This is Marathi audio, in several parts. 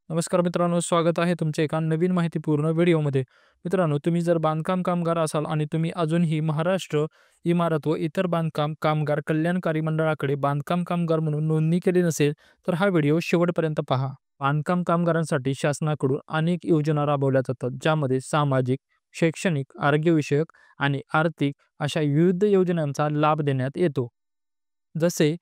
नमस्कार मित्रांनो, स्वागत आहे तुमच्या एका नवीन माहितीपूर्ण व्हिडिओमध्ये. मित्रांनो, तुम्ही जर बांधकाम कामगार असाल आणि तुम्ही अजूनही महाराष्ट्र इमारत व इतर बांधकाम कामगार कल्याणकारी मंडळाकडे बांधकाम कामगार म्हणून नोंदणी केली नसेल, तर हा व्हिडिओ शेवटपर्यंत पहा. बांधकाम कामगारांसाठी शासनाकडून अनेक योजना राबवल्या जातात, ज्यामध्ये सामाजिक, शैक्षणिक, आरोग्यविषयक आणि आर्थिक अशा विविध योजनांचा लाभ देण्यात येतो. जसे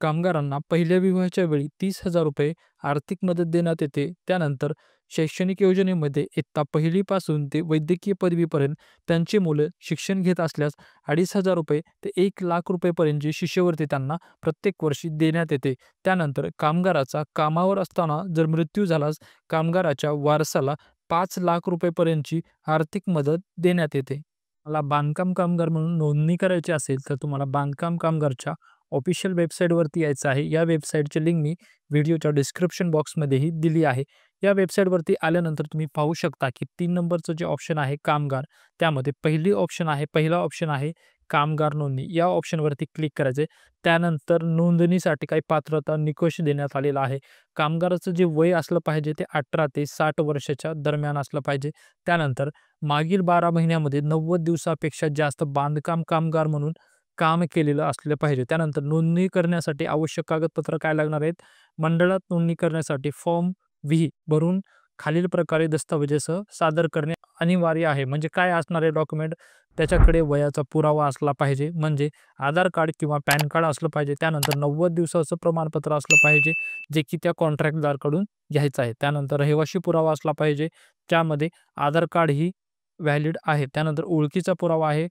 कामगारांना पहिल्या विवाहाच्या वेळी 30,000 रुपये आर्थिक मदत देण्यात येते. त्यानंतर शैक्षणिक योजनेमध्ये इयत्ता पहिलीपासून ते वैद्यकीय पदवीपर्यंत त्यांची मुलं शिक्षण घेत असल्यास 2,500 रुपये ते 1,00,000 रुपयेपर्यंतची शिष्यवृत्ती त्यांना प्रत्येक वर्षी देण्यात येते. त्यानंतर कामगाराचा कामावर असताना जर मृत्यू झाल्यास कामगाराच्या वारसाला 5,00,000 रुपयेपर्यंतची आर्थिक मदत देण्यात येते. मला बांधकाम कामगार म्हणून नोंदणी करायची असेल, तर तुम्हाला बांधकाम कामगारच्या ऑफिशियल वेबसाईटवरती यायचं आहे. या वेबसाईटची लिंक मी व्हिडिओच्या डिस्क्रिप्शन बॉक्समध्येही दिली आहे. या वेबसाईटवरती आल्यानंतर तुम्ही पाहू शकता, की 3 नंबरचं जे ऑप्शन आहे कामगार, त्यामध्ये पहिला ऑप्शन आहे कामगार नोंदणी. या ऑप्शनवरती क्लिक करायचं आहे. त्यानंतर नोंदणीसाठी काही पात्रता निकष देण्यात आलेला आहे. कामगाराचं जे वय असलं पाहिजे ते 18 ते 60 वर्षाच्या दरम्यान असलं पाहिजे. त्यानंतर मागील 12 महिन्यामध्ये 90 दिवसापेक्षा जास्त बांधकाम कामगार म्हणून काम केलेलं असलं पाहिजे. त्यानंतर नोंदणी करण्यासाठी आवश्यक कागदपत्र काय लागणार आहेत? मंडळात नोंदणी करण्यासाठी फॉर्म व्ही भरून खालील प्रकारे दस्तऐवजासह सादर करणे अनिवार्य आहे. म्हणजे काय असणार आहे डॉक्युमेंट? त्याच्याकडे वयाचा पुरावा असला पाहिजे, म्हणजे आधार कार्ड किंवा पॅन कार्ड असलं पाहिजे. त्यानंतर 90 दिवसाचं प्रमाणपत्र असलं पाहिजे, जे की त्या कॉन्ट्रॅक्टदाराकडून घ्यायचं आहे. त्यानंतर रहिवासी पुरावा असला पाहिजे, त्यामध्ये आधार कार्ड ही व्हॅलिड आहे. त्यानंतर ओळखीचा पुरावा आहे.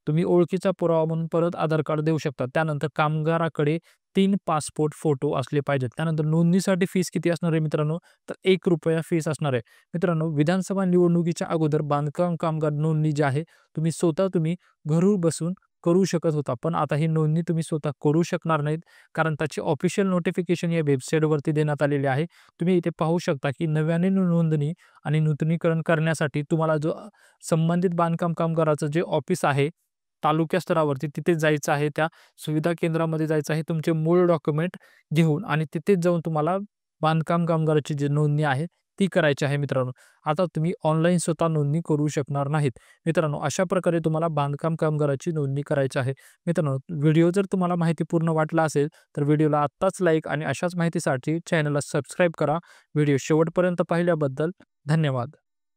तुम्ही ओळखीचा पुरावा म्हणून परत आधार कार्ड देऊ शकता. त्यानंतर कामगाराकडे 3 पासपोर्ट फोटो असले पाहिजेत. त्यानंतर नोंदणीसाठी फीस किती असणार आहे मित्रांनो? तर ₹1 फीस असणार आहे. मित्रांनो, विधानसभा निवडणुकीच्या अगोदर बांधकाम कामगार नोंदणी जी आहे, तुम्ही घरून बसून करू शकत होता. पण आता ही नोंदणी तुम्ही स्वतः करू शकणार नाहीत, कारण त्याची ऑफिशियल नोटिफिकेशन या वेबसाईटवरती देण्यात आलेली आहे. तुम्ही इथे पाहू शकता, की नव्याने नोंदणी आणि नूतनीकरण करण्यासाठी तुम्हाला जो संबंधित बांधकाम कामगाराचं जे ऑफिस आहे, तालुका स्तरावरती तिथे जायचं आहे. त्या सुविधा केंद्रामध्ये जायचं आहे. तुमचे मूळ डॉक्युमेंट घेऊन आणि तिथेच जाऊन तुम्हाला बांधकाम कामगाराची जी नोंदणी आहे, ती करायची आहे मित्रांनो. आता तुम्ही ऑनलाईन स्वतः नोंदणी करू शकणार नाहीत. मित्रांनो, अशा प्रकारे तुम्हाला बांधकाम कामगाराची नोंदणी करायची आहे. मित्रांनो, व्हिडिओ जर तुम्हाला माहितीपूर्ण वाटला असेल, तर व्हिडिओला आत्ताच लाईक आणि अशाच माहितीसाठी चॅनलला सबस्क्राईब करा. व्हिडिओ शेवटपर्यंत पाहिल्याबद्दल धन्यवाद.